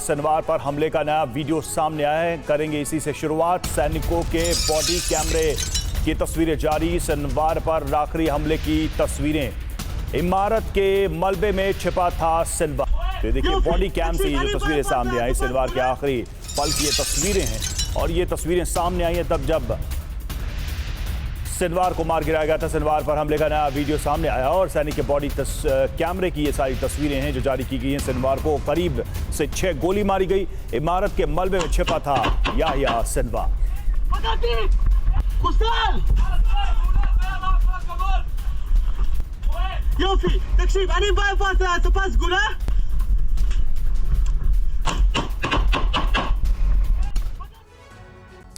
Sinwar पर हमले का नया वीडियो सामने आया है। करेंगे इसी से शुरुआत। सैनिकों के बॉडी कैमरे की तस्वीरें जारी। सिनवार पर आखिरी हमले की तस्वीरें। इमारत के मलबे में छिपा था सिनवार। तो देखिए बॉडी कैम से ये जो तस्वीरें सामने आई, सिनवार के आखिरी पल की ये तस्वीरें हैं। और ये तस्वीरें सामने आई हैं तब जब सिनवार को मार गिराया गया था। सिनवार पर हमले का नया वीडियो सामने आया और सैनिक के बॉडी कैमरे की ये सारी तस्वीरें हैं जो जारी की गई हैं। सिनवार को करीब से 6 गोली मारी गई। इमारत के मलबे में छिपा था याह्या सिनवार।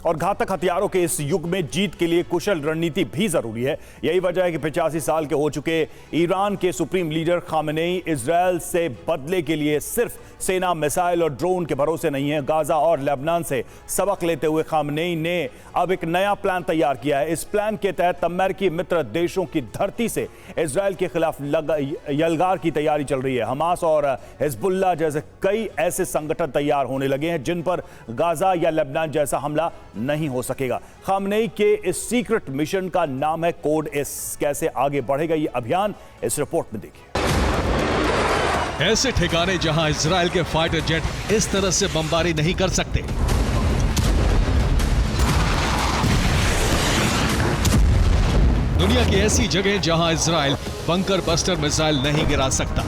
और घातक हथियारों के इस युग में जीत के लिए कुशल रणनीति भी जरूरी है। यही वजह है कि 85 साल के हो चुके ईरान के सुप्रीम लीडर खामेनेई इजरायल से बदले के लिए सिर्फ सेना, मिसाइल और ड्रोन के भरोसे नहीं है। गाजा और लेबनान से सबक लेते हुए खामेनेई ने अब एक नया प्लान तैयार किया है। इस प्लान के तहत अमेरिकी मित्र देशों की धरती से इजरायल के खिलाफ यलगार की तैयारी चल रही है। हमास और हिजबुल्लाह जैसे कई ऐसे संगठन तैयार होने लगे हैं जिन पर गाजा या लेबनान जैसा हमला नहीं हो सकेगा। खामेनेई के इस सीक्रेट मिशन का नाम है कोड एस। कैसे आगे बढ़ेगा ये अभियान, इस रिपोर्ट में देखिए। ऐसे ठिकाने जहां इजरायल के फाइटर जेट इस तरह से बमबारी नहीं कर सकते। दुनिया की ऐसी जगह जहां इजरायल बंकर बस्टर मिसाइल नहीं गिरा सकता।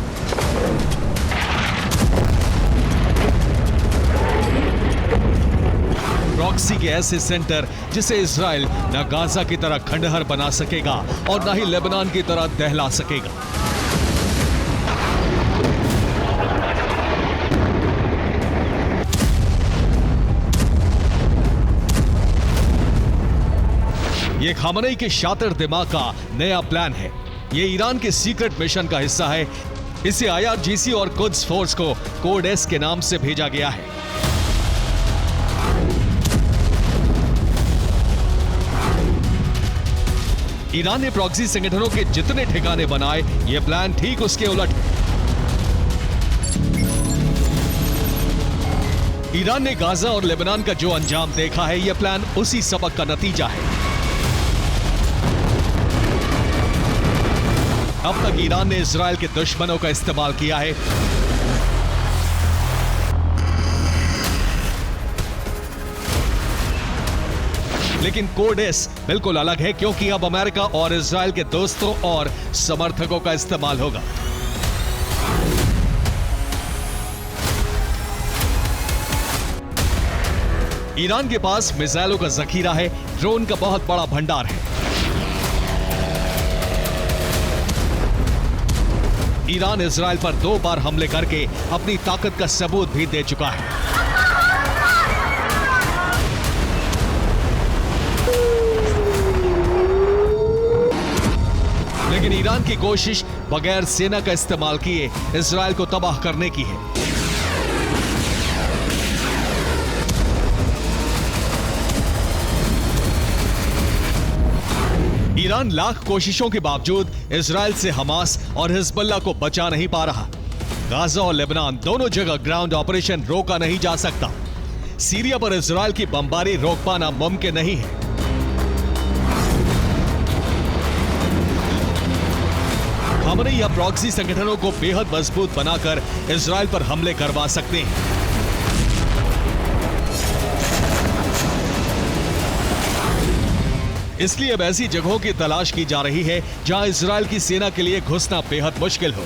प्रॉक्सी के ऐसे सेंटर जिसे इजरायल न गाजा की तरह खंडहर बना सकेगा और न ही लेबनान की तरह दहला सकेगा। ये खामेनेई के शातिर दिमाग का नया प्लान है। ये ईरान के सीक्रेट मिशन का हिस्सा है। इसे IRGC और कुद्स फोर्स को कोड एस के नाम से भेजा गया है। ईरान ने प्रॉक्सी संगठनों के जितने ठिकाने बनाए, यह प्लान ठीक उसके उलट है। ईरान ने गाजा और लेबनान का जो अंजाम देखा है, यह प्लान उसी सबक का नतीजा है। अब तक ईरान ने इजरायल के दुश्मनों का इस्तेमाल किया है। लेकिन कोड एस बिल्कुल अलग है, क्योंकि अब अमेरिका और इजरायल के दोस्तों और समर्थकों का इस्तेमाल होगा। ईरान के पास मिसाइलों का जखीरा है, ड्रोन का बहुत बड़ा भंडार है। ईरान इजरायल पर 2 बार हमले करके अपनी ताकत का सबूत भी दे चुका है। लेकिन ईरान की कोशिश बगैर सेना का इस्तेमाल किए इजरायल को तबाह करने की है। ईरान लाख कोशिशों के बावजूद इजरायल से हमास और हिजबुल्लाह को बचा नहीं पा रहा। गाजा और लेबनान दोनों जगह ग्राउंड ऑपरेशन रोका नहीं जा सकता। सीरिया पर इजरायल की बमबारी रोक पाना मुमकिन नहीं है। खामेनेई या प्रॉक्सी संगठनों को बेहद मजबूत बनाकर इजरायल पर हमले करवा सकते हैं। इसलिए अब ऐसी जगहों की तलाश की जा रही है जहां इजरायल की सेना के लिए घुसना बेहद मुश्किल हो।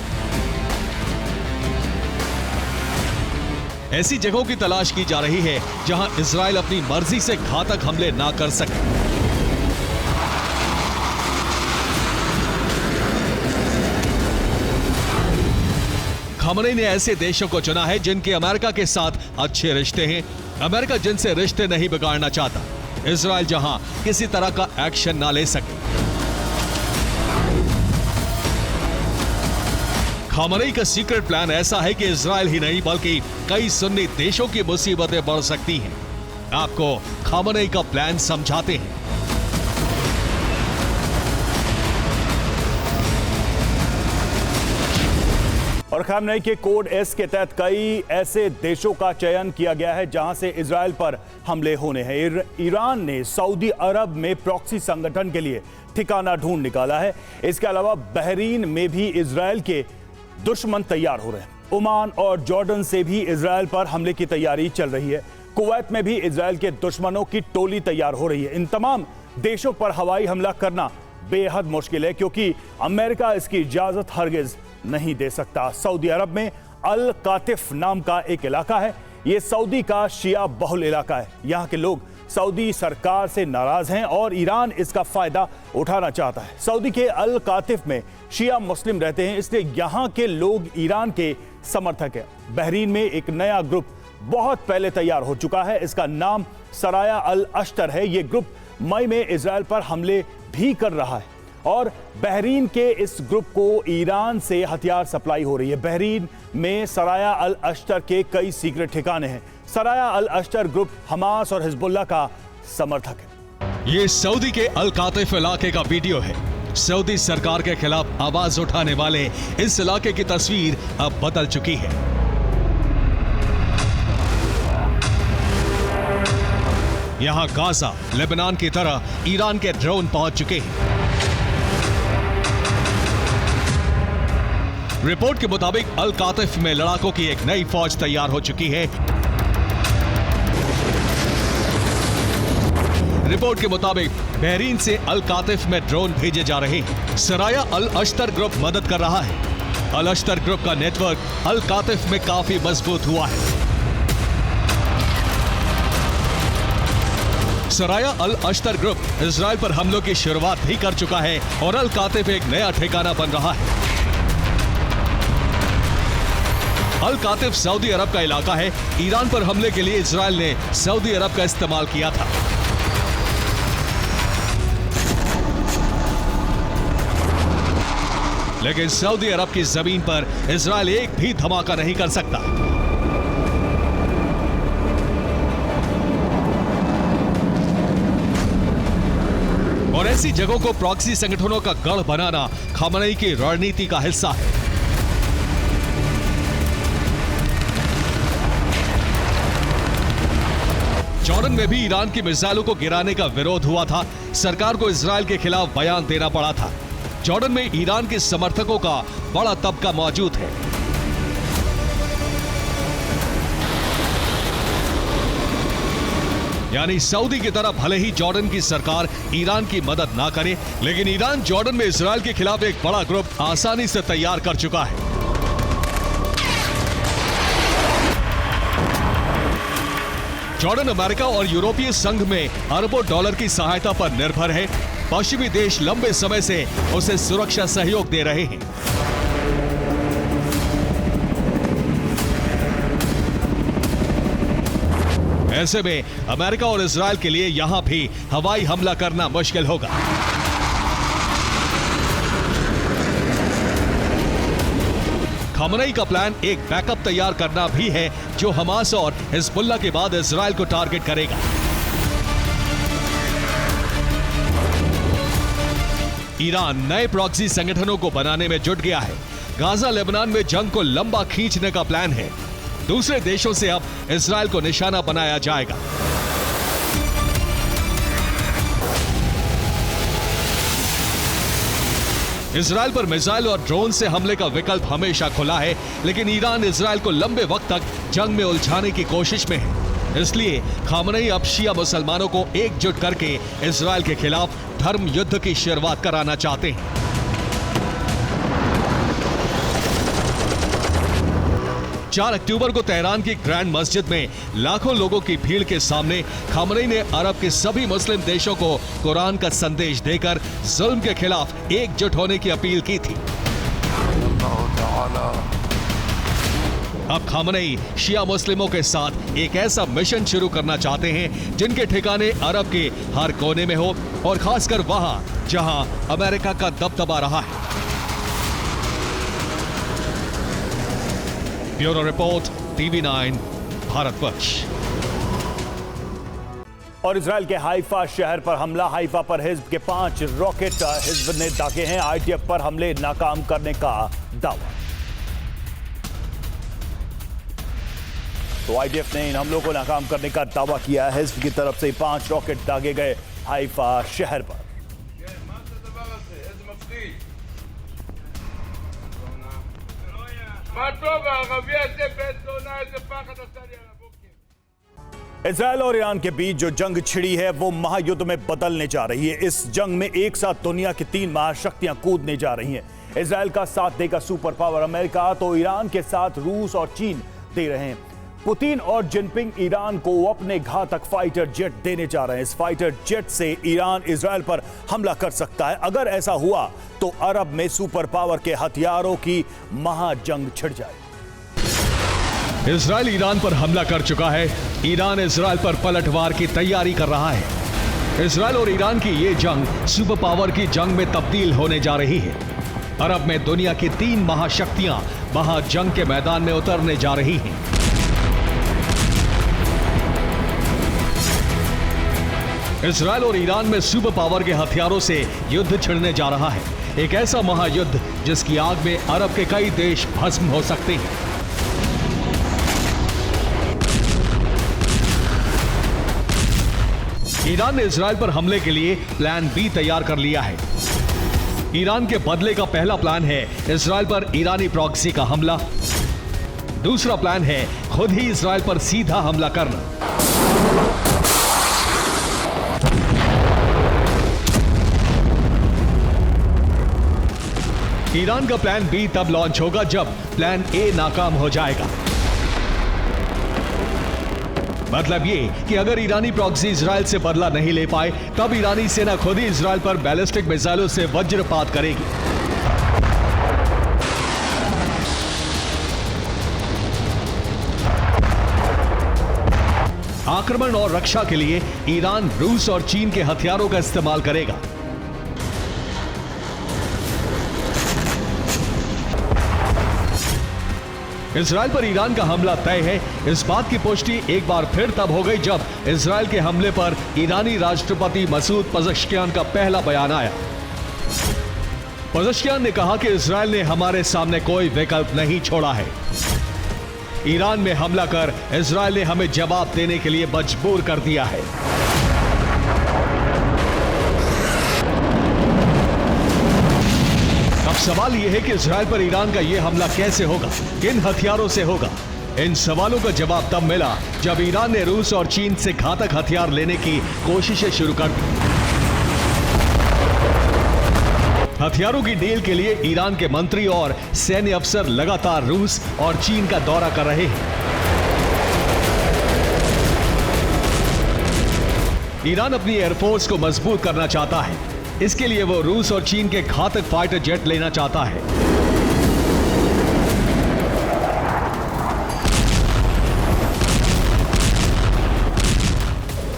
ऐसी जगहों की तलाश की जा रही है जहां इजरायल अपनी मर्जी से घातक हमले ना कर सके। खामेनेई ने ऐसे देशों को चुना है जिनके अमेरिका के साथ अच्छे रिश्ते हैं। अमेरिका जिनसे रिश्ते नहीं बिगाड़ना चाहता। इजरायल जहां किसी तरह का एक्शन ना ले सके। खामेनेई का सीक्रेट प्लान ऐसा है कि इजरायल ही नहीं बल्कि कई सुन्नी देशों की मुसीबतें बढ़ सकती हैं। आपको खामेनेई का प्लान समझाते हैं। और खैर खामनेई के कोड एस के तहत कई ऐसे देशों का चयन किया गया है जहां से इजराइल पर हमले होने हैं। ईरान ने सऊदी अरब में प्रॉक्सी संगठन के लिए ठिकाना ढूंढ निकाला है। इसके अलावा बहरीन में भी इजराइल के दुश्मन तैयार हो रहे हैं। ओमान और जॉर्डन से भी इजराइल पर हमले की तैयारी चल रही है। कुवैत में भी इजराइल के दुश्मनों की टोली तैयार हो रही है। इन तमाम देशों पर हवाई हमला करना बेहद मुश्किल है क्योंकि अमेरिका इसकी इजाजत हरगिज नहीं दे सकता। सऊदी अरब में अल कातिफ नाम का एक इलाका है। यह सऊदी का शिया बहुल इलाका है। यहाँ के लोग सऊदी सरकार से नाराज हैं और ईरान इसका फायदा उठाना चाहता है। सऊदी के अल कातिफ में शिया मुस्लिम रहते हैं, इसलिए यहाँ के लोग ईरान के समर्थक हैं। बहरीन में एक नया ग्रुप बहुत पहले तैयार हो चुका है। इसका नाम सराया अल अश्तर है। यह ग्रुप मई में इजराइल पर हमले भी कर रहा है और बहरीन के इस ग्रुप को ईरान से हथियार सप्लाई हो रही है। बहरीन में सराया अल अश्तर के कई सीक्रेट ठिकाने हैं। सराया अल अश्तर ग्रुप हमास और हिजबुल्लाह का समर्थक है। ये सऊदी के अल कातिफ इलाके का वीडियो है। सऊदी सरकार के खिलाफ आवाज उठाने वाले इस इलाके की तस्वीर अब बदल चुकी है। यहां गाजा, लेबनान की तरह ईरान के ड्रोन पहुंच चुके हैं। रिपोर्ट के मुताबिक अल कातिफ में लड़ाकों की एक नई फौज तैयार हो चुकी है। रिपोर्ट के मुताबिक बहरीन से अल कातिफ में ड्रोन भेजे जा रहे हैं। सराया अल अश्तर ग्रुप मदद कर रहा है। अल अश्तर ग्रुप का नेटवर्क अल कातिफ में काफी मजबूत हुआ है। सराया अल अश्तर ग्रुप इजराइल पर हमलों की शुरुआत भी कर चुका है और अल कातिफ एक नया ठिकाना बन रहा है। अल कातिफ सऊदी अरब का इलाका है। ईरान पर हमले के लिए इजराइल ने सऊदी अरब का इस्तेमाल किया था। लेकिन सऊदी अरब की जमीन पर इजराइल एक भी धमाका नहीं कर सकता। और ऐसी जगहों को प्रॉक्सी संगठनों का गढ़ बनाना खामनेई की रणनीति का हिस्सा है। जॉर्डन में भी ईरान की मिसाइलों को गिराने का विरोध हुआ था। सरकार को इजराइल के खिलाफ बयान देना पड़ा था। जॉर्डन में ईरान के समर्थकों का बड़ा तबका मौजूद है। यानी सऊदी की तरह भले ही जॉर्डन की सरकार ईरान की मदद ना करे, लेकिन ईरान जॉर्डन में इजराइल के खिलाफ एक बड़ा ग्रुप आसानी से तैयार कर चुका है। जॉर्डन अमेरिका और यूरोपीय संघ में अरबों डॉलर की सहायता पर निर्भर है। पश्चिमी देश लंबे समय से उसे सुरक्षा सहयोग दे रहे हैं। ऐसे में अमेरिका और इजराइल के लिए यहां भी हवाई हमला करना मुश्किल होगा। खामनेई का प्लान एक बैकअप तैयार करना भी है जो हमास और हिजबुल्लाह के बाद इजराइल को टारगेट करेगा। ईरान नए प्रॉक्सी संगठनों को बनाने में जुट गया है। गाजा लेबनान में जंग को लंबा खींचने का प्लान है। दूसरे देशों से अब इजराइल को निशाना बनाया जाएगा। इजराइल पर मिसाइल और ड्रोन से हमले का विकल्प हमेशा खुला है, लेकिन ईरान इजराइल को लंबे वक्त तक जंग में उलझाने की कोशिश में है। इसलिए खामनेई अब शिया मुसलमानों को एकजुट करके इजराइल के खिलाफ धर्म युद्ध की शुरुआत कराना चाहते हैं। 4 अक्टूबर को तेहरान की ग्रैंड मस्जिद में लाखों लोगों की भीड़ के सामने खामनेई ने अरब के सभी मुस्लिम देशों को कुरान का संदेश देकर जुल्म के खिलाफ एकजुट होने की अपील की थी। अब खामनेई शिया मुस्लिमों के साथ एक ऐसा मिशन शुरू करना चाहते हैं जिनके ठिकाने अरब के हर कोने में हो और खासकर वहां जहां अमेरिका का दबदबा रहा है। Bureau report, TV9 Bharatvarsh. और इजराइल के हाइफा शहर पर हमला। हाइफा पर हिज्ब के 5 रॉकेट हिज्ब ने दागे हैं। IDF पर हमले नाकाम करने का दावा। तो आईडीएफ ने इन हमलों को नाकाम करने का दावा किया है। हिज़्ब की तरफ से 5 रॉकेट दागे गए हाइफा शहर पर। इजराइल और ईरान के बीच जो जंग छिड़ी है वो महायुद्ध में बदलने जा रही है। इस जंग में एक साथ दुनिया की 3 महाशक्तियां कूदने जा रही हैं। इजराइल का साथ देगा सुपर पावर अमेरिका, तो ईरान के साथ रूस और चीन दे रहे हैं। पुतिन और जिनपिंग ईरान को अपने घातक फाइटर जेट देने जा रहे हैं। इस फाइटर जेट से ईरान इजराइल पर हमला कर सकता है। अगर ऐसा हुआ तो अरब में सुपर पावर के हथियारों की महाजंग छिड़ जाए। इजराइल ईरान पर हमला कर चुका है। ईरान इजराइल पर पलटवार की तैयारी कर रहा है। इजराइल और ईरान की ये जंग सुपर पावर की जंग में तब्दील होने जा रही है। अरब में दुनिया की 3 महाशक्तियां महाजंग के मैदान में उतरने जा रही हैं। इजराइल और ईरान में सुपर पावर के हथियारों से युद्ध छिड़ने जा रहा है। एक ऐसा महायुद्ध जिसकी आग में अरब के कई देश भस्म हो सकते हैं। ईरान ने इजराइल पर हमले के लिए प्लान बी तैयार कर लिया है। ईरान के बदले का पहला प्लान है इजराइल पर ईरानी प्रॉक्सी का हमला। दूसरा प्लान है खुद ही इजराइल पर सीधा हमला करना। ईरान का प्लान बी तब लॉन्च होगा जब प्लान ए नाकाम हो जाएगा। मतलब ये कि अगर ईरानी प्रॉक्सी इजराइल से बदला नहीं ले पाए तब ईरानी सेना खुद ही इजराइल पर बैलिस्टिक मिसाइलों से वज्रपात करेगी। आक्रमण और रक्षा के लिए ईरान रूस और चीन के हथियारों का इस्तेमाल करेगा। इजराइल पर ईरान का हमला तय है। इस बात की पुष्टि एक बार फिर तब हो गई जब इजराइल के हमले पर ईरानी राष्ट्रपति मसूद पज़ेश्कियान का पहला बयान आया। पज़ेश्कियान ने कहा कि इजराइल ने हमारे सामने कोई विकल्प नहीं छोड़ा है। ईरान में हमला कर इजराइल ने हमें जवाब देने के लिए मजबूर कर दिया है। अब सवाल यह है कि इजराइल पर ईरान का यह हमला कैसे होगा, किन हथियारों से होगा। इन सवालों का जवाब तब मिला जब ईरान ने रूस और चीन से घातक हथियार लेने की कोशिशें शुरू कर दी। हथियारों की डील के लिए ईरान के मंत्री और सैन्य अफसर लगातार रूस और चीन का दौरा कर रहे हैं। ईरान अपनी एयरफोर्स को मजबूत करना चाहता है। इसके लिए वो रूस और चीन के घातक फाइटर जेट लेना चाहता है।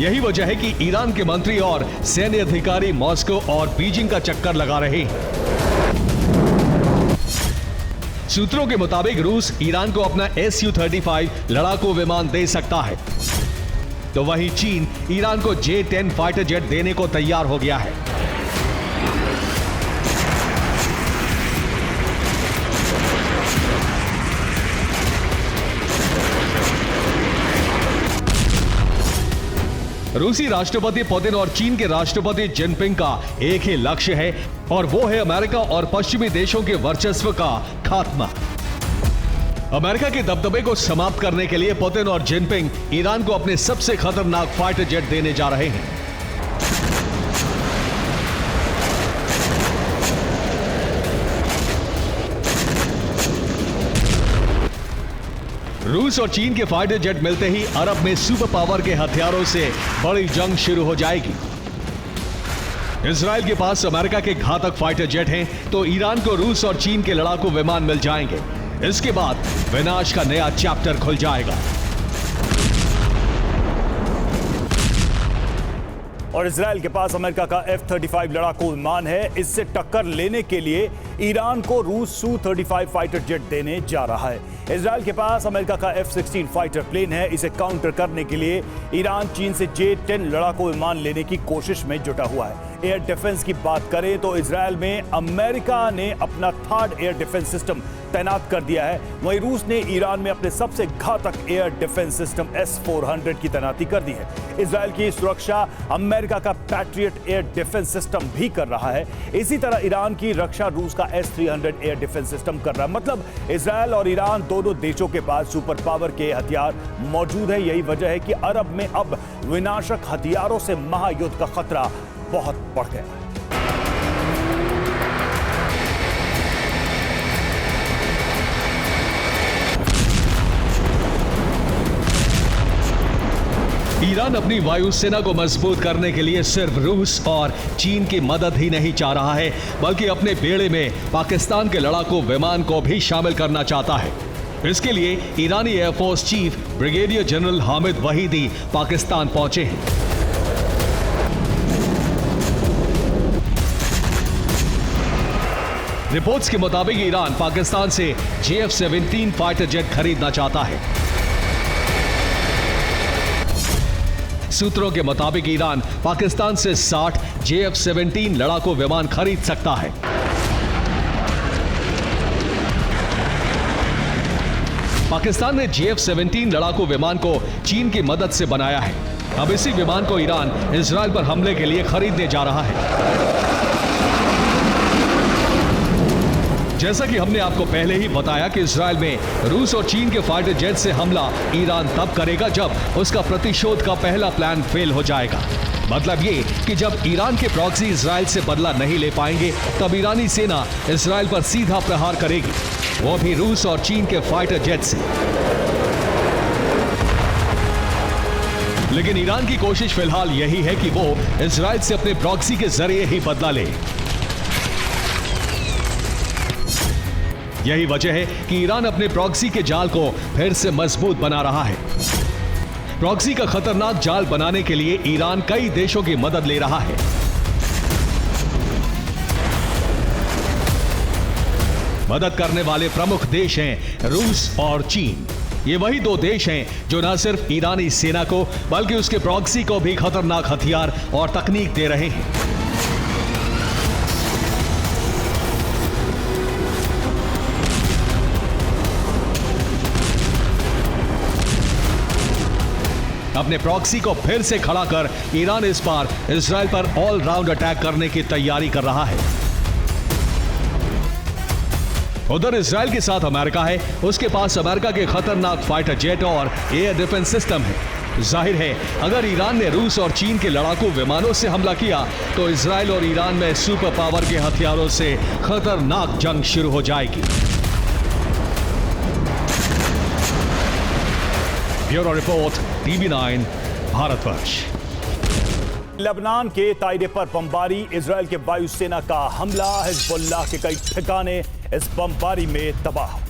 यही वजह है कि ईरान के मंत्री और सैन्य अधिकारी मॉस्को और बीजिंग का चक्कर लगा रहे हैं। सूत्रों के मुताबिक रूस ईरान को अपना Su-35 लड़ाकू विमान दे सकता है, तो वहीं चीन ईरान को J-10 फाइटर जेट देने को तैयार हो गया है। रूसी राष्ट्रपति पुतिन और चीन के राष्ट्रपति जिनपिंग का एक ही लक्ष्य है और वो है अमेरिका और पश्चिमी देशों के वर्चस्व का खात्मा। अमेरिका के दबदबे को समाप्त करने के लिए पुतिन और जिनपिंग ईरान को अपने सबसे खतरनाक फाइटर जेट देने जा रहे हैं। रूस और चीन के फाइटर जेट मिलते ही अरब में सुपर पावर के हथियारों से बड़ी जंग शुरू हो जाएगी। इजराइल के पास अमेरिका के घातक फाइटर जेट हैं, तो ईरान को रूस और चीन के लड़ाकू विमान मिल जाएंगे। इसके बाद विनाश का नया चैप्टर खुल जाएगा। और इजराइल के पास अमेरिका का F-35 लड़ाकू विमान है। इससे टक्कर लेने के लिए ईरान को रूस Su-35 फाइटर जेट देने जा रहा है। इजराइल के पास अमेरिका का F-16 फाइटर प्लेन है। इसे काउंटर करने के लिए ईरान चीन से J-10 लड़ाकू विमान लेने की कोशिश में जुटा हुआ है। एयर डिफेंस की बात करें तो इजराइल में अमेरिका ने अपना थर्ड एयर डिफेंस सिस्टम तैनात कर दिया है। वहीं रूस ने ईरान में अपने सबसे घातक एयर डिफेंस सिस्टम S-400 की तैनाती कर दी है। इजराइल की सुरक्षा अमेरिका का पैट्रियट एयर डिफेंस सिस्टम भी कर रहा है। इसी तरह ईरान की रक्षा रूस का S-300 एयर डिफेंस सिस्टम कर रहा है। मतलब इजराइल और ईरान दोनों देशों के पास सुपर पावर के हथियार मौजूद है। यही वजह है कि अरब में अब विनाशक हथियारों से महायुद्ध का खतरा बहुत बढ़ गया है। ईरान अपनी वायुसेना को मजबूत करने के लिए सिर्फ रूस और चीन की मदद ही नहीं चाह रहा है, बल्कि अपने बेड़े में पाकिस्तान के लड़ाकू विमान को भी शामिल करना चाहता है। इसके लिए ईरानी air force chief brigadier general Hamid Vahidi Pakistan पहुंचे हैं। रिपोर्ट्स के मुताबिक ईरान पाकिस्तान से JF-17 फाइटर जेट खरीदना चाहता है। सूत्रों के मुताबिक ईरान पाकिस्तान से 60 JF-17 लड़ाकू विमान खरीद सकता है। पाकिस्तान ने JF-17 लड़ाकू विमान को चीन की मदद से बनाया है। अब इसी विमान को ईरान इजराइल पर हमले के लिए खरीदने जा रहा है। जैसा कि हमने आपको पहले ही बताया कि इजराइल में रूस और चीन के फाइटर जेट से हमला ईरान तब करेगा जब उसका प्रतिशोध का पहला प्लान फेल हो जाएगा। मतलब ये कि जब ईरान के प्रॉक्सी इजराइल से बदला नहीं ले पाएंगे, तब ईरानी सेना इजराइल पर सीधा प्रहार करेगी, वो भी रूस और चीन के फाइटर जेट से। लेकिन ईरान की कोशिश फिलहाल यही है कि वो इजराइल से अपने प्रॉक्सी के जरिए ही बदला ले। यही वजह है कि ईरान अपने प्रॉक्सी के जाल को फिर से मजबूत बना रहा है। प्रॉक्सी का खतरनाक जाल बनाने के लिए ईरान कई देशों की मदद ले रहा है। मदद करने वाले प्रमुख देश हैं रूस और चीन। ये वही दो देश हैं जो न सिर्फ ईरानी सेना को बल्कि उसके प्रॉक्सी को भी खतरनाक हथियार और तकनीक दे रहे हैं। अपने प्रॉक्सी को फिर से खड़ा कर ईरान इस बार इजराइल पर ऑल राउंड अटैक करने की तैयारी कर रहा है। उधर इजराइल के साथ अमेरिका है, उसके पास अमेरिका के खतरनाक फाइटर जेट और एयर डिफेंस सिस्टम है। जाहिर है अगर ईरान ने रूस और चीन के लड़ाकू विमानों से हमला किया तो इजराइल और ईरान में सुपर पावर के हथियारों से खतरनाक जंग शुरू हो जाएगी। Bureau report TV9 Bharatvarsh. Lebanon के ताइदे पर बमबारी, इजराइल के वायुसेना का हमला, हिजबुल्लाह के कई ठिकाने इस बमबारी में तबाह।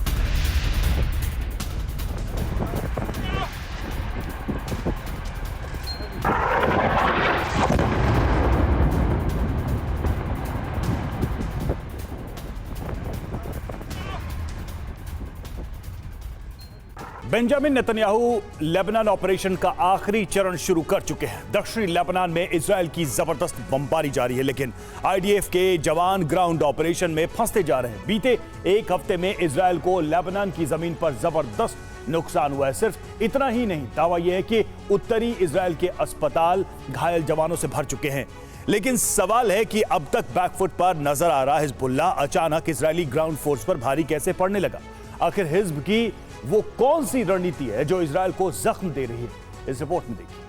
बेंजामिन नेतन्याहू लेबनान ऑपरेशन का आखिरी चरण शुरू कर चुके हैं। दक्षिणी लेबनान में इजराइल की जबरदस्त बमबारी जारी है, लेकिन IDF के जवान ग्राउंड ऑपरेशन में फंसते जा रहे हैं। बीते एक हफ्ते में इजराइल को लेबनान की जमीन पर जबरदस्त नुकसान हुआ है। सिर्फ इतना ही नहीं, दावा यह है कि उत्तरी इजराइल के अस्पताल घायल जवानों से भर चुके हैं। लेकिन सवाल है कि अब तक बैकफुट पर नजर आ रहा हिजबुल्लाह अचानक इजरायली ग्राउंड फोर्स पर भारी कैसे पड़ने लगा। आखिर हिजब की वो कौन सी रणनीति है जो इजराइल को जख्म दे रही है, इस रिपोर्ट में देखिए।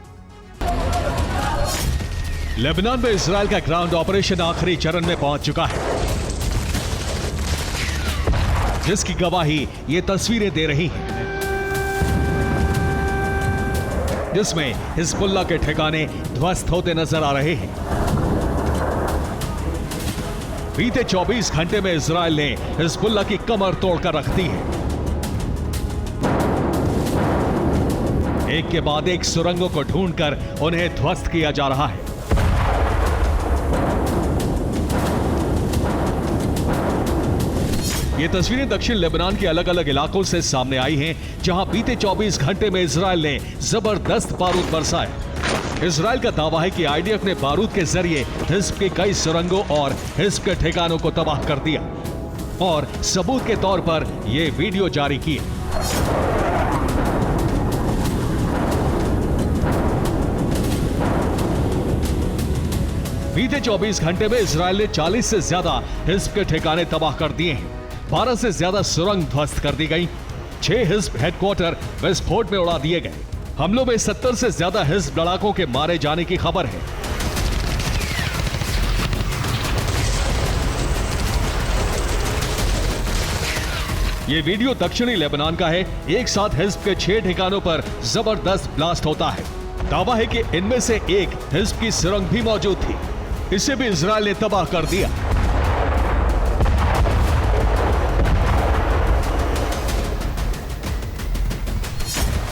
लेबनान में इजराइल का ग्राउंड ऑपरेशन आखिरी चरण में पहुंच चुका है, जिसकी गवाही ये तस्वीरें दे रही हैं, जिसमें हिजबुल्लाह के ठिकाने ध्वस्त होते नजर आ रहे हैं। बीते 24 घंटे में इजराइल ने हिजबुल्लाह की कमर तोड़कर रख दी है। एक के बाद एक सुरंगों को ढूंढकर उन्हें ध्वस्त किया जा रहा है। ये तस्वीरें दक्षिण लेबनान के अलग अलग इलाकों से सामने आई हैं, जहां बीते 24 घंटे में इजराइल ने जबरदस्त बारूद बरसाया। इजराइल का दावा है कि आईडीएफ ने बारूद के जरिए हिज़्ब के कई सुरंगों और हिज़्ब के ठिकानों को तबाह कर दिया और सबूत के तौर पर यह वीडियो जारी किए। बीते 24 घंटे में इजराइल ने 40 से ज्यादा हिज़्ब के ठिकाने तबाह कर दिए हैं। 12 से ज्यादा सुरंग ध्वस्त कर दी गई। 6 हिज़्ब हेडक्वार्टर विस्फोट में उड़ा दिए गए। हमलों में 70 से ज्यादा हिज़्ब लड़ाकों के मारे जाने की खबर है। ये वीडियो दक्षिणी लेबनान का है। एक साथ हिज़्ब के 6 ठिकानों पर जबरदस्त ब्लास्ट होता है। दावा है कि इनमें से एक हिज़्ब की सुरंग भी मौजूद थी। इसे भी इजराइल ने तबाह कर दिया।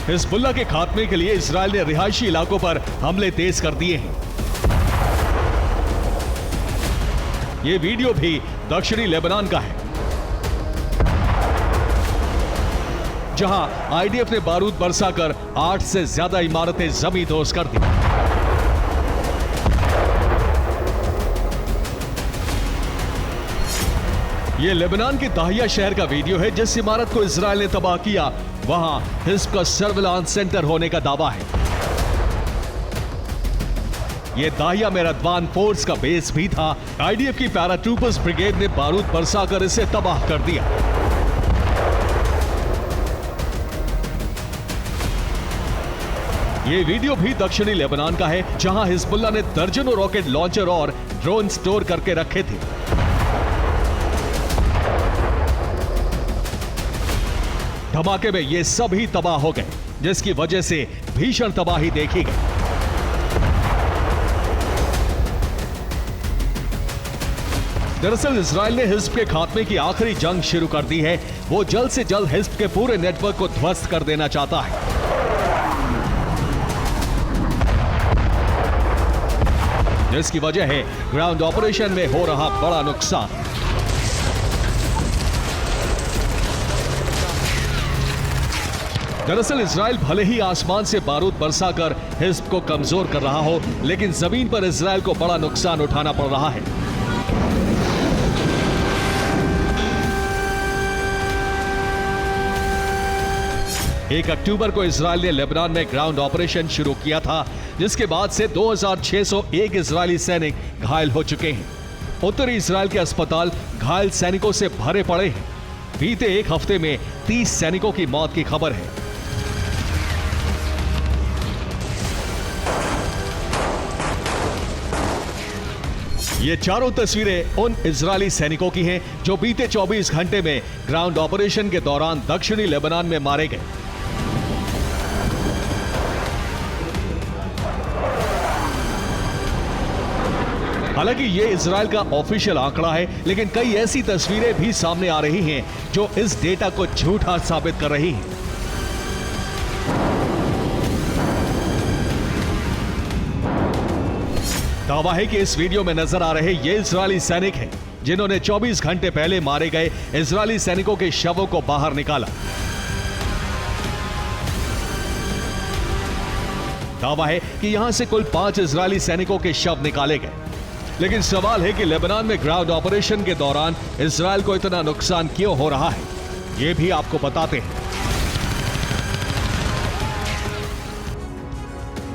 हिज़्बुल्लाह के खात्मे के लिए इजराइल ने रिहायशी इलाकों पर हमले तेज कर दिए हैं। यह वीडियो भी दक्षिणी लेबनान का है, जहां आईडीएफ ने बारूद बरसाकर 8 से ज्यादा इमारतें जमींदोज कर दी। यह लेबनान के दाहिया शहर का वीडियो है। जिस इमारत को इजराइल ने तबाह किया वहां हिज़्ब का सर्विलांस सेंटर होने का दावा है। यह दाहिया में रदवान फोर्स का बेस भी था। आईडीएफ की पैराट्रूपर्स ब्रिगेड ने बारूद बरसाकर इसे तबाह कर दिया। यह वीडियो भी दक्षिणी लेबनान का है, जहां हिज़्बुल्लाह ने दर्जनों रॉकेट लॉन्चर और ड्रोन स्टोर करके रखे थे। धमाके में ये सभी तबाह हो गए, जिसकी वजह से भीषण तबाही देखी गई। दरअसल इजराइल ने हिज़्ब के खात्मे की आखिरी जंग शुरू कर दी है। वो जल्द से जल्द हिज़्ब के पूरे नेटवर्क को ध्वस्त कर देना चाहता है। जिसकी वजह है ग्राउंड ऑपरेशन में हो रहा बड़ा नुकसान। दरअसल इजराइल भले ही आसमान से बारूद बरसाकर हिज़्ब को कमजोर कर रहा हो, लेकिन जमीन पर इजराइल को बड़ा नुकसान उठाना पड़ रहा है। 1 अक्टूबर को इजराइल ने लेबनान में ग्राउंड ऑपरेशन शुरू किया था, जिसके बाद से 2601 इजरायली सैनिक घायल हो चुके हैं। उत्तरी इजराइल के अस्पताल घायल सैनिकों से भरे पड़े हैं। बीते एक हफ्ते में 30 सैनिकों की मौत की खबर है। ये चारों तस्वीरें उन इजरायली सैनिकों की हैं जो बीते 24 घंटे में ग्राउंड ऑपरेशन के दौरान दक्षिणी लेबनान में मारे गए। हालांकि ये इजराइल का ऑफिशियल आंकड़ा है, लेकिन कई ऐसी तस्वीरें भी सामने आ रही हैं जो इस डेटा को झूठा साबित कर रही हैं। दावा है कि इस वीडियो में नजर आ रहे ये इजरायली सैनिक हैं जिन्होंने 24 घंटे पहले मारे गए इजरायली सैनिकों के शवों को बाहर निकाला। दावा है कि यहां से कुल 5 इजरायली सैनिकों के शव निकाले गए। लेकिन सवाल है कि लेबनान में ग्राउंड ऑपरेशन के दौरान इजराइल को इतना नुकसान क्यों हो रहा है, यह भी आपको बताते हैं।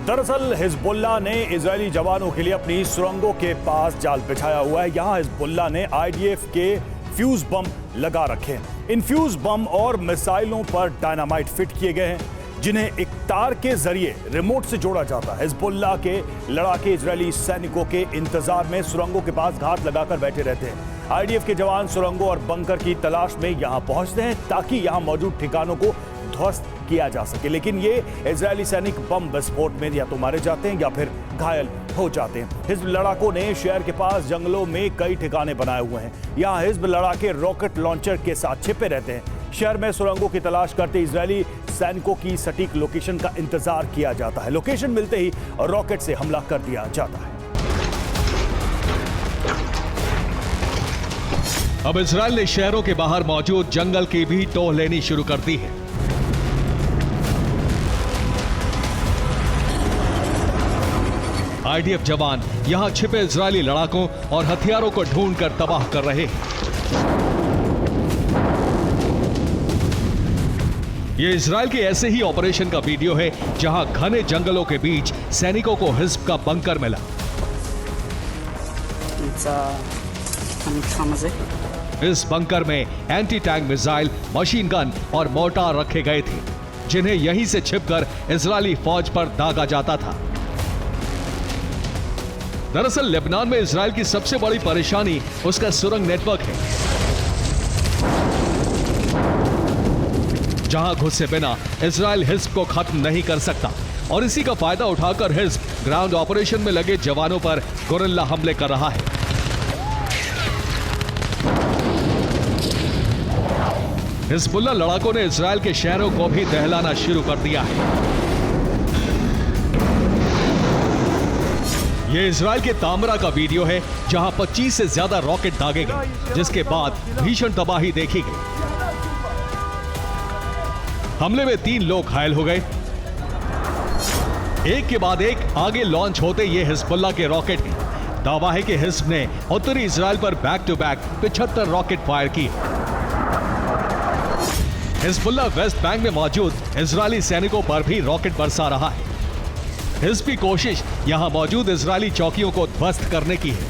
दरअसल हिज़्बुल्लाह ने इजरायली जवानों के लिए अपनी सुरंगों के पास जाल बिछाया हुआ है। यहां हिज़्बुल्लाह ने आईडीएफ के फ्यूज बम लगा रखे हैं। इन फ्यूज बम और मिसाइलों पर डायनामाइट फिट किए गए हैं, जिन्हें एक तार के जरिए रिमोट से जोड़ा जाता है। हिज़्बुल्लाह के लड़ाके इजरायली सैनिकों के इंतजार में सुरंगों के पास घात लगाकर बैठे रहते हैं। आईडीएफ के जवान सुरंगों और बंकर की तलाश में यहां पहुंचते हैं ताकि यहां मौजूद ठिकानों को ध्वस्त किया जा सके। लेकिन ये इजरायली सैनिक बम विस्फोट में या तो मारे जाते हैं या फिर घायल हो जाते हैं। हिज़्ब लड़ाकों ने शहर के पास जंगलों में कई ठिकाने बनाए हुए हैं। यहाँ हिज़्ब लड़ाके रॉकेट लॉन्चर के साथ छिपे रहते हैं। शहर में सुरंगों की तलाश करते इजरायली सैनिकों की सटीक लोकेशन का इंतजार किया जाता है। लोकेशन मिलते ही रॉकेट से हमला कर दिया जाता है। अब इजराइल ने शहरों के बाहर मौजूद जंगल की भी टोह लेनी शुरू कर दी है। आईडीएफ जवान यहां छिपे इजरायली लड़ाकों और हथियारों को ढूंढकर तबाह कर रहे हैं। ये इजरायल के ऐसे ही ऑपरेशन का वीडियो है जहां घने जंगलों के बीच सैनिकों को हिज़्ब का बंकर मिला। इस बंकर में anti tank missile, machine gun और मोर्टार रखे गए थे, जिन्हें यहीं से छिपकर इजरायली फौज पर दागा जाता था। दरअसल लेबनान में इजरायल की सबसे बड़ी परेशानी उसका सुरंग नेटवर्क है, जहां घुसे बिना इजरायल हिज़्ब को खत्म नहीं कर सकता और इसी का फायदा उठाकर हिज़्ब ग्राउंड ऑपरेशन में लगे जवानों पर गोरिल्ला हमले कर रहा है। हिज़्बुल्लाह लड़ाकों ने इजरायल के शहरों को भी दहलाना शुरू कर दिया है। यह इजरायल के तामरा का वीडियो है जहां 25 से ज्यादा रॉकेट दागे गए, जिसके बाद भीषण तबाही देखी गई। हमले में 3 लोग घायल हो गए। एक के बाद एक आगे लॉन्च होते ये हिज़्बुल्लाह के रॉकेट हैं। दावा है कि हिज़्ब ने उत्तरी इजरायल पर back to back 75 rocket fire किए। हिज़्बुल्लाह वेस्ट बैंक में मौजूद इजरायली सैनिकों पर भी रॉकेट बरसा रहा है। हिज़्ब की कोशिश यहां मौजूद इजरायली चौकियों को ध्वस्त करने की है।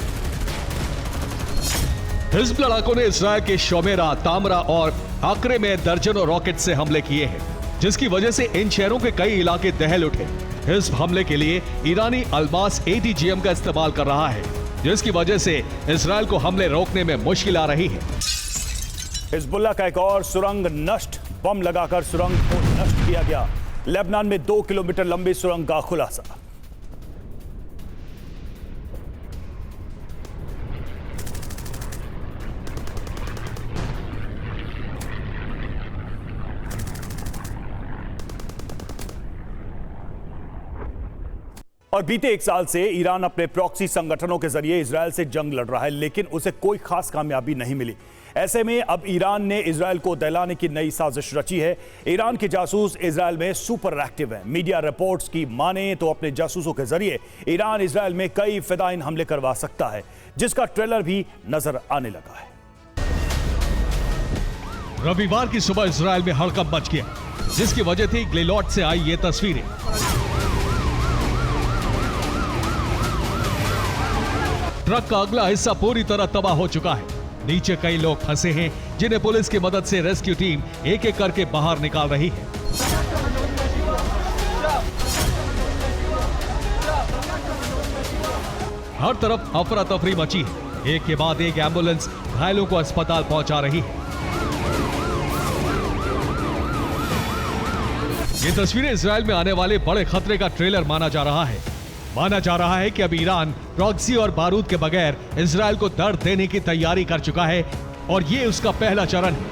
हिज़्ब लड़ाकों ने इजरायल के शोमेरा, तामरा और आकरे में दर्जनों रॉकेट से हमले किए हैं, जिसकी वजह से इन शहरों के कई इलाके दहल उठे। हिज़्ब हमले के लिए ईरानी अल्मास ATGM का इस्तेमाल कर रहा है, जिसकी वजह से इजरायल को हमले रोकने में मुश्किल आ रही है। हिज़्बुल्लाह का एक और सुरंग नष्ट, बम लगाकर सुरंग को नष्ट किया गया। लेबनान में 2 किलोमीटर लंबी सुरंग का खुलासा। और बीते 1 साल से ईरान अपने प्रॉक्सी संगठनों के जरिए इजरायल से जंग लड़ रहा है, लेकिन उसे कोई खास कामयाबी नहीं मिली। ऐसे में अब ईरान ने इजरायल को दहलाने की नई साजिश रची है। ईरान के जासूस इजरायल में सुपर एक्टिव हैं। मीडिया रिपोर्ट्स की माने तो अपने जासूसों के जरिए ईरान इजरायल में कई फिदाइन हमले करवा सकता है, जिसका ट्रेलर भी नजर आने लगा है। रविवार की सुबह इजरायल में हड़कंप मच गया, जिसकी वजह थी ग्लिलोट से आई ये तस्वीरें। ट्रक का अगला हिस्सा पूरी तरह तबाह हो चुका है। नीचे कई लोग फंसे हैं, जिन्हें पुलिस की मदद से रेस्क्यू टीम एक एक करके बाहर निकाल रही है। हर तरफ अफरा तफरी मची है। एक के बाद एक एम्बुलेंस घायलों को अस्पताल पहुंचा रही है। ये तस्वीरें इजरायल में आने वाले बड़े खतरे का ट्रेलर माना जा रहा है। माना जा रहा है कि अब ईरान प्रॉक्सी और बारूद के बगैर इजरायल को दर्द देने की तैयारी कर चुका है और ये उसका पहला चरण है।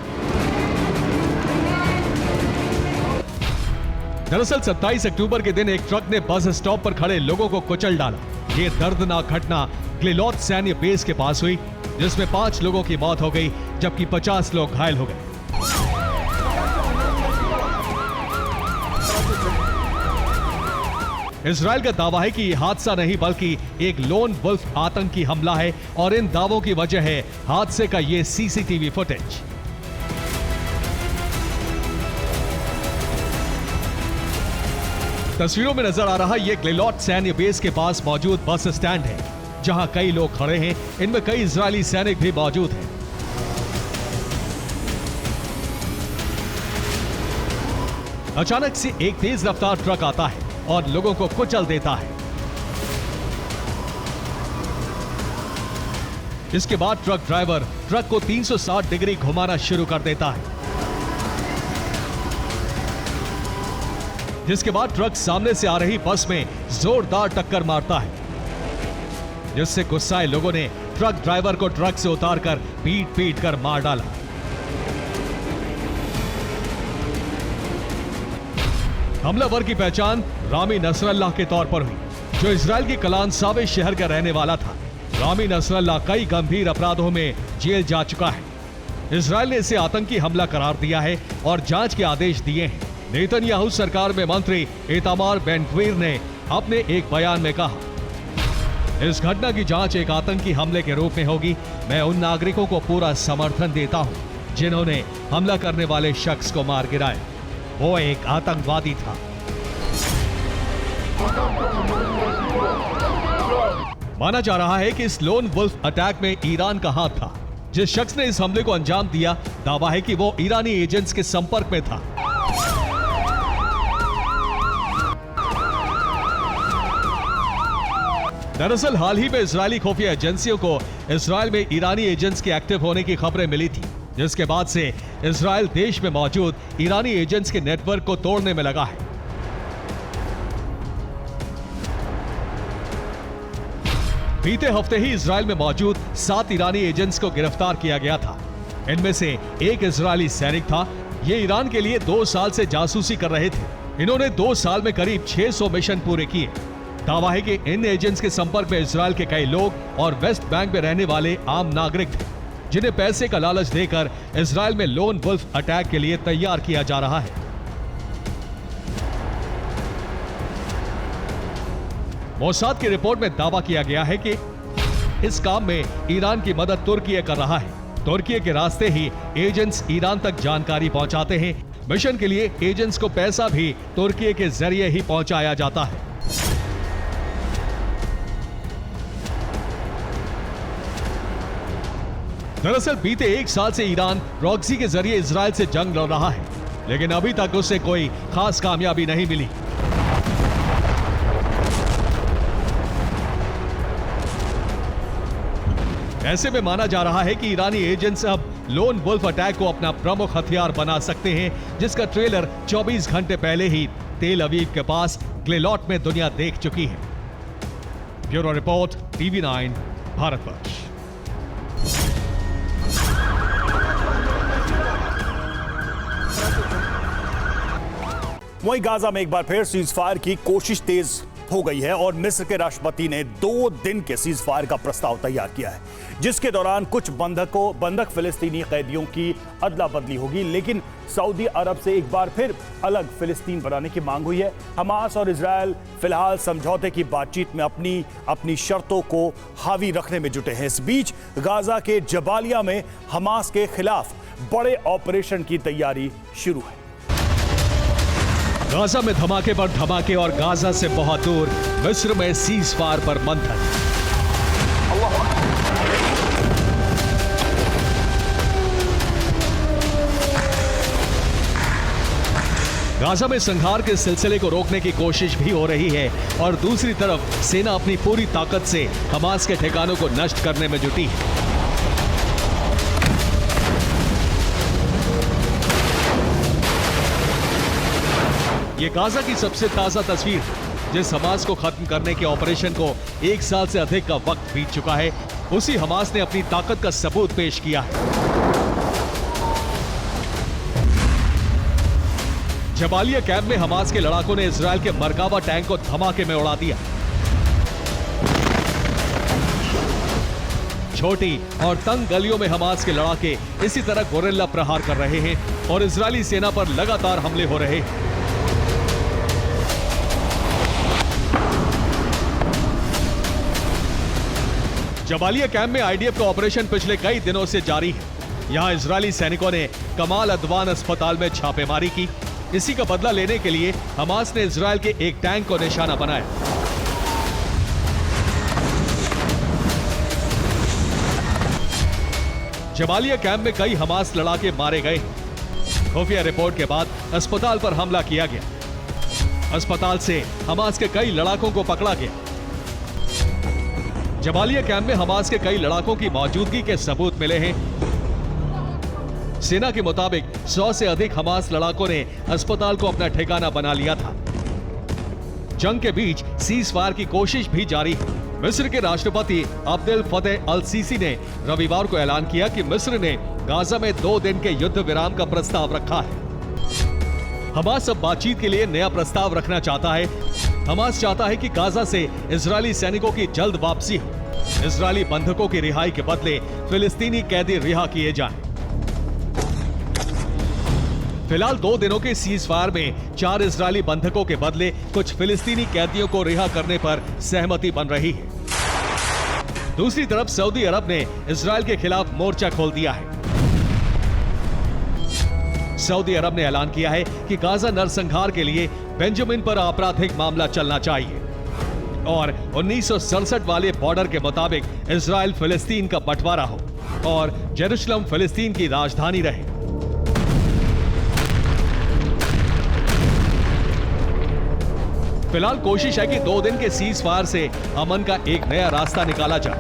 दरअसल 27 अक्टूबर के दिन एक ट्रक ने बस स्टॉप पर खड़े लोगों को कुचल डाला। ये दर्दनाक घटना ग्लिलोत सैन्य बेस के पास हुई, जिसमें 5 लोगों की मौत हो गई, जबकि 50 लोग घायल हो गए। इजरायल का दावा है कि यह हादसा नहीं बल्कि एक लोन वुल्फ आतंकी हमला है और इन दावों की वजह है हादसे का ये सीसीटीवी फुटेज। तस्वीरों में नजर आ रहा ये ग्लिलोट सैन्य बेस के पास मौजूद बस स्टैंड है, जहां कई लोग खड़े हैं। इनमें कई इजरायली सैनिक भी मौजूद हैं। अचानक से एक तेज रफ्तार ट्रक आता है और लोगों को कुचल देता है। इसके बाद ट्रक ड्राइवर ट्रक को 360 डिग्री घुमाना शुरू कर देता है, जिसके बाद ट्रक सामने से आ रही बस में जोरदार टक्कर मारता है, जिससे गुस्साए लोगों ने ट्रक ड्राइवर को ट्रक से उतारकर पीट पीट कर मार डाला। हमलावर की पहचान रामी नसरल्लाह के तौर पर हुई, जो इजरायल के कलान सावे शहर का रहने वाला था। रामी नसरल्लाह कई गंभीर अपराधों में जेल जा चुका है। इजरायल ने इसे आतंकी हमला करार दिया है और जांच के आदेश दिए हैं। नेतन्याहू सरकार में मंत्री इतामार बेन ग्वीर ने अपने एक बयान में कहा, इस घटना की जांच एक आतंकी हमले के रूप में होगी। मैं उन नागरिकों को पूरा समर्थन देता हूं जिन्होंने हमला करने वाले शख्स को मार गिराया। वो एक आतंकवादी था। माना जा रहा है कि इस लोन वुल्फ अटैक में ईरान का हाथ था। जिस शख्स ने इस हमले को अंजाम दिया, दावा है कि वो ईरानी एजेंट्स के संपर्क में था। दरअसल हाल ही में इजरायली खुफिया एजेंसियों को इजरायल में ईरानी एजेंट्स के एक्टिव होने की खबरें मिली थी, जिसके बाद से इजरायल देश में मौजूद ईरानी एजेंट्स के नेटवर्क को तोड़ने में लगा है। बीते हफ्ते ही इजरायल में मौजूद 7 ईरानी एजेंट्स को गिरफ्तार किया गया था। इनमें से एक इजरायली सैनिक था। ये ईरान के लिए 2 साल से जासूसी कर रहे थे। इन्होंने 2 साल में करीब 600 मिशन पूरे किए। दावा है कि इन एजेंट्स के संपर्क में इजरायल के कई लोग और वेस्ट बैंक में रहने वाले आम नागरिक थे, जिन्हें पैसे का लालच देकर इजरायल में लोन वुल्फ अटैक के लिए तैयार किया जा रहा है। मोसाद की रिपोर्ट में दावा किया गया है कि इस काम में ईरान की मदद तुर्की कर रहा है। तुर्की के रास्ते ही एजेंट्स ईरान तक जानकारी पहुंचाते हैं। मिशन के लिए एजेंट्स को पैसा भी तुर्की के जरिए ही पहुंचाया जाता है। दरअसल बीते 1 साल से ईरान प्रॉक्सी के जरिए इजरायल से जंग लड़ रहा है, लेकिन अभी तक उसे कोई खास कामयाबी नहीं मिली। ऐसे में माना जा रहा है कि ईरानी एजेंट्स अब लोन वुल्फ अटैक को अपना प्रमुख हथियार बना सकते हैं, जिसका ट्रेलर 24 घंटे पहले ही तेल अवीव के पास ग्लिलोट में दुनिया देख चुकी है। Bureau report, TV9 Bharatvarsh. वहीं गाजा में एक बार फिर सीज फायर की कोशिश तेज हो गई है और मिस्र के राष्ट्रपति ने 2 दिन के सीज फायर का प्रस्ताव तैयार किया है, जिसके दौरान कुछ बंधक फिलिस्तीनी कैदियों की अदला बदली होगी। लेकिन सऊदी अरब से एक बार फिर अलग फिलिस्तीन बनाने की मांग हुई है। हमास और इजरायल फिलहाल समझौते की बातचीत में अपनी शर्तों को हावी रखने में जुटे हैं। इस बीच गाजा के जबालिया में हमास के खिलाफ बड़े ऑपरेशन की तैयारी शुरू है। गाजा में धमाके पर धमाके और गाजा से बहुत दूर मिस्र में सीज फायर पर मंथन। गाजा में संहार के सिलसिले को रोकने की कोशिश भी हो रही है और दूसरी तरफ सेना अपनी पूरी ताकत से हमास के ठिकानों को नष्ट करने में जुटी है। ये गाजा की सबसे ताजा तस्वीर है, जिस हमास को खत्म करने के ऑपरेशन को 1 साल से अधिक का वक्त बीत चुका है। उसी हमास ने अपनी ताकत का सबूत पेश किया है। जबालिया कैंप में हमास के लड़ाकों ने इजरायल के मरकावा टैंक को धमाके में उड़ा दिया। छोटी और तंग गलियों में हमास के लड़ाके इसी तरह गोरिल्ला प्रहार कर रहे हैं और इजरायली सेना पर लगातार हमले हो रहे हैं। जबालिया कैंप में आईडीएफ का ऑपरेशन पिछले कई दिनों से जारी है। यहां इजरायली सैनिकों ने कमाल अदवान अस्पताल में छापेमारी की। इसी का बदला लेने के लिए हमास ने इजरायल के एक टैंक को निशाना बनाया। जबालिया कैंप में कई हमास लड़ाके मारे गए। खुफिया रिपोर्ट के बाद अस्पताल पर हमला किया गया। अस्पताल से हमास के कई लड़ाकों को पकड़ा गया। जबालिया कैंप में हमास के कई लड़ाकों की मौजूदगी के सबूत मिले हैं। सेना के मुताबिक 100 से अधिक हमास लड़ाकों ने अस्पताल को अपना ठिकाना बना लिया था। जंग के बीच सीज फायर की कोशिश भी जारी है। मिस्र के राष्ट्रपति अब्देल फतेह अल सीसी ने रविवार को ऐलान किया कि मिस्र ने गाजा में 2 दिन के युद्ध विराम का प्रस्ताव रखा है। हमास अब बातचीत के लिए नया प्रस्ताव रखना चाहता है। हमास चाहता है कि गाजा से इजरायली सैनिकों की जल्द वापसी हो। इजरायली बंधकों की रिहाई के बदले फिलिस्तीनी कैदी रिहा किए जाएं। फिलहाल 2 दिनों के सीज फायर में 4 इजरायली बंधकों के बदले कुछ फिलिस्तीनी कैदियों को रिहा करने पर सहमति बन रही है। दूसरी तरफ सऊदी अरब ने इजराइल के खिलाफ मोर्चा खोल दिया है। सऊदी अरब ने ऐलान किया है कि गाजा नरसंहार के लिए बेंजामिन पर आपराधिक मामला चलना चाहिए और 1967 वाले बॉर्डर के मुताबिक इजराइल फिलिस्तीन का बंटवारा हो और जेरूशलम फिलिस्तीन की राजधानी रहे। फिलहाल कोशिश है कि 2 दिन के सीज फायर से अमन का एक नया रास्ता निकाला जाए।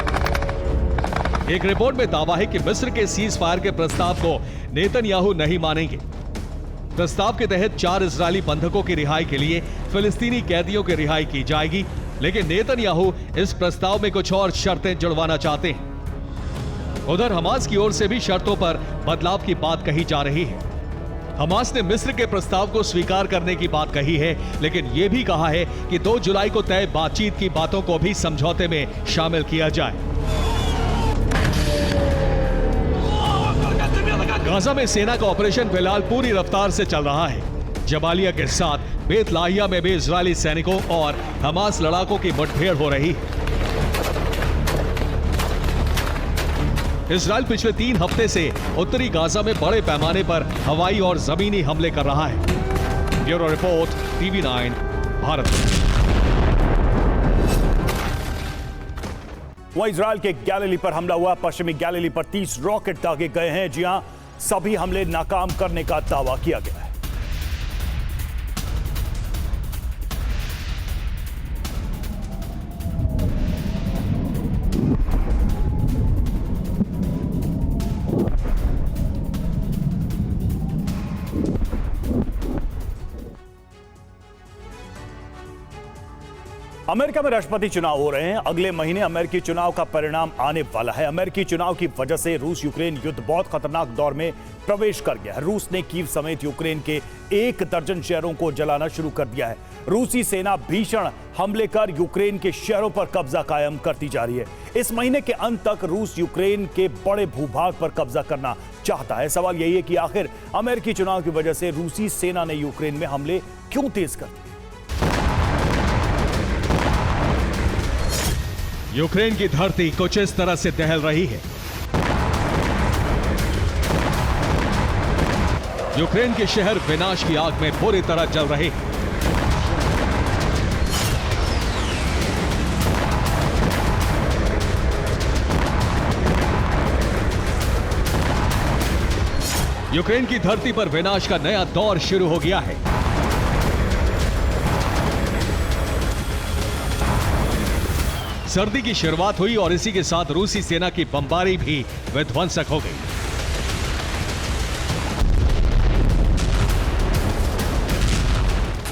एक रिपोर्ट में दावा है कि मिस्र के सीज फायर के प्रस्ताव को नेतन्याहू नहीं मानेंगे। प्रस्ताव के तहत 4 इजरायली बंधकों की रिहाई के लिए फिलिस्तीनी कैदियों की रिहाई की जाएगी, लेकिन नेतन्याहू इस प्रस्ताव में कुछ और शर्तें जुड़वाना चाहते हैं। उधर हमास की ओर से भी शर्तों पर बदलाव की बात कही जा रही है। हमास ने मिस्र के प्रस्ताव को स्वीकार करने की बात कही है, लेकिन यह भी कहा है कि 2 जुलाई को तय बातचीत की बातों को भी समझौते में शामिल किया जाए। गाजा में सेना का ऑपरेशन फिलहाल पूरी रफ्तार से चल रहा है। जबालिया के साथ बेत लाहिया में भी इजरायली सैनिकों और हमास लड़ाकों की मुठभेड़ हो रही है। इजराइल पिछले 3 हफ्ते से उत्तरी गाजा में बड़े पैमाने पर हवाई और जमीनी हमले कर रहा है। Bureau report, TV9 Bharat. वहीं इजराइल के गैलिली पर हमला हुआ। पश्चिमी गैलिली पर 30 रॉकेट दागे गए हैं। जी हां, सभी हमले नाकाम करने का दावा किया गया है। अमेरिका में राष्ट्रपति चुनाव हो रहे हैं। अगले महीने अमेरिकी चुनाव का परिणाम आने वाला है। अमेरिकी चुनाव की वजह से रूस यूक्रेन युद्ध बहुत खतरनाक दौर में प्रवेश कर गया है। रूस ने कीव समेत यूक्रेन के 1 दर्जन शहरों को जलाना शुरू कर दिया है। रूसी सेना भीषण हमले कर यूक्रेन के शहरों पर कब्जा कायम करती जा रही है। इस महीने के अंत तक रूस यूक्रेन के बड़े भूभाग पर कब्जा करना चाहता है। सवाल यही है कि आखिर अमेरिकी चुनाव की वजह से रूसी सेना ने यूक्रेन में हमले क्यों तेज कर दिए। यूक्रेन की धरती कुछ इस तरह से दहल रही है। यूक्रेन के शहर विनाश की आग में पूरी तरह जल रहे हैं। यूक्रेन की धरती पर विनाश का नया दौर शुरू हो गया है। सर्दी की शुरुआत हुई और इसी के साथ रूसी सेना की बमबारी भी विध्वंसक हो गई।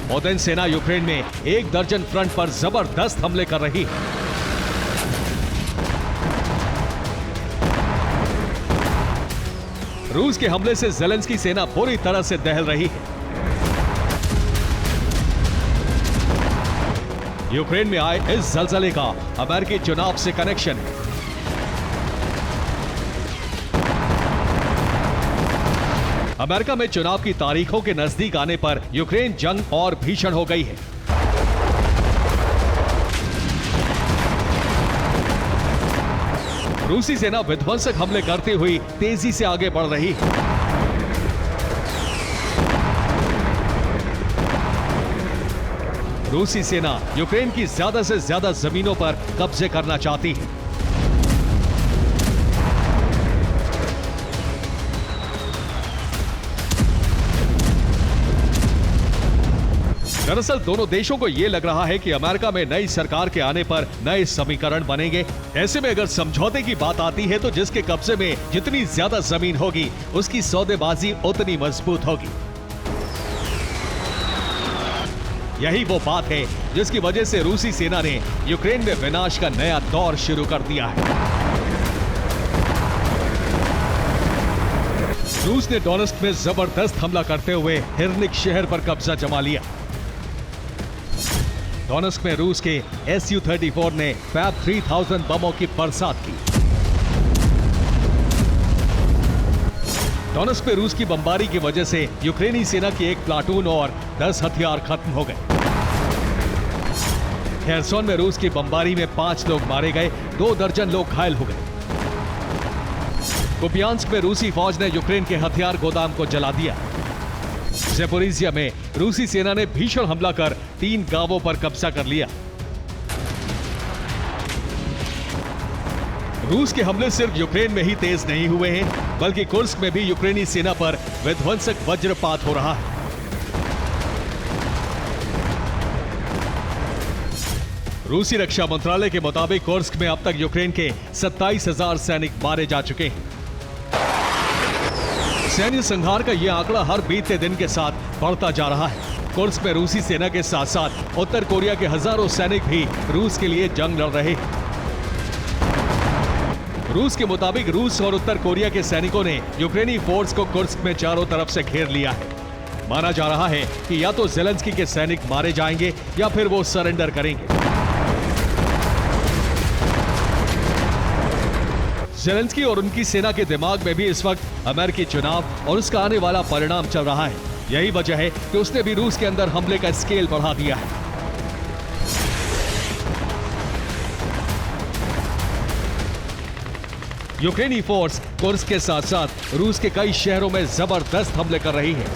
पुतिन सेना यूक्रेन में 1 दर्जन फ्रंट पर जबरदस्त हमले कर रही है। रूस के हमले से ज़ेलेंस्की सेना पूरी तरह से दहल रही है। यूक्रेन में आए इस जलजले का अमेरिकी चुनाव से कनेक्शन है। अमेरिका में चुनाव की तारीखों के नजदीक आने पर यूक्रेन जंग और भीषण हो गई है। रूसी सेना विध्वंसक हमले करते हुए तेजी से आगे बढ़ रही है। रूसी सेना यूक्रेन की ज्यादा से ज्यादा जमीनों पर कब्जे करना चाहती है। दरअसल दोनों देशों को यह लग रहा है कि अमेरिका में नई सरकार के आने पर नए समीकरण बनेंगे। ऐसे में अगर समझौते की बात आती है तो जिसके कब्जे में जितनी ज्यादा जमीन होगी उसकी सौदेबाजी उतनी मजबूत होगी। यही वो बात है जिसकी वजह से रूसी सेना ने यूक्रेन में विनाश का नया दौर शुरू कर दिया है। रूस ने डोनेस्क में जबरदस्त हमला करते हुए हिरनिक शहर पर कब्जा जमा लिया। डोनेस्क में रूस के Su-34 ने फैब 3000 बमों की बरसात की। डोनेस्क में रूस की बमबारी की वजह से यूक्रेनी सेना की एक प्लाटून और 10 हथियार खत्म हो गए। खेरसोन में रूस की बमबारी में 5 लोग मारे गए, 2 दर्जन लोग घायल हो गए। कुपियांस्क में रूसी फौज ने यूक्रेन के हथियार गोदाम को जला दिया। ज़ेपोरिज़िया में रूसी सेना ने भीषण हमला कर 3 गांवों पर कब्जा कर लिया। रूस के हमले सिर्फ यूक्रेन में ही तेज नहीं हुए हैं, बल्कि कुर्स्क में भी यूक्रेनी सेना पर विध्वंसक वज्रपात हो रहा है। रूसी रक्षा मंत्रालय के मुताबिक कुर्स्क में अब तक यूक्रेन के 27,000 सैनिक मारे जा चुके हैं। सैन्य संहार का यह आंकड़ा हर बीतते दिन के साथ बढ़ता जा रहा है। कुर्स्क में रूसी सेना के साथ साथ उत्तर कोरिया के हजारों सैनिक भी रूस के लिए जंग लड़ रहे हैं। रूस के मुताबिक रूस और उत्तर कोरिया के सैनिकों ने यूक्रेनी फोर्स को कुर्स्क में चारों तरफ से घेर लिया है। माना जा रहा है कि या तो ज़ेलेंस्की के सैनिक मारे जाएंगे या फिर वो सरेंडर करेंगे। ज़ेलेंस्की और उनकी सेना के दिमाग में भी इस वक्त अमेरिकी चुनाव और उसका आने वाला परिणाम चल रहा है। यही वजह है कि उसने भी रूस के अंदर हमले का स्केल बढ़ा दिया है। यूक्रेनी फोर्स कुर्स्क के साथ साथ रूस के कई शहरों में जबरदस्त हमले कर रही है।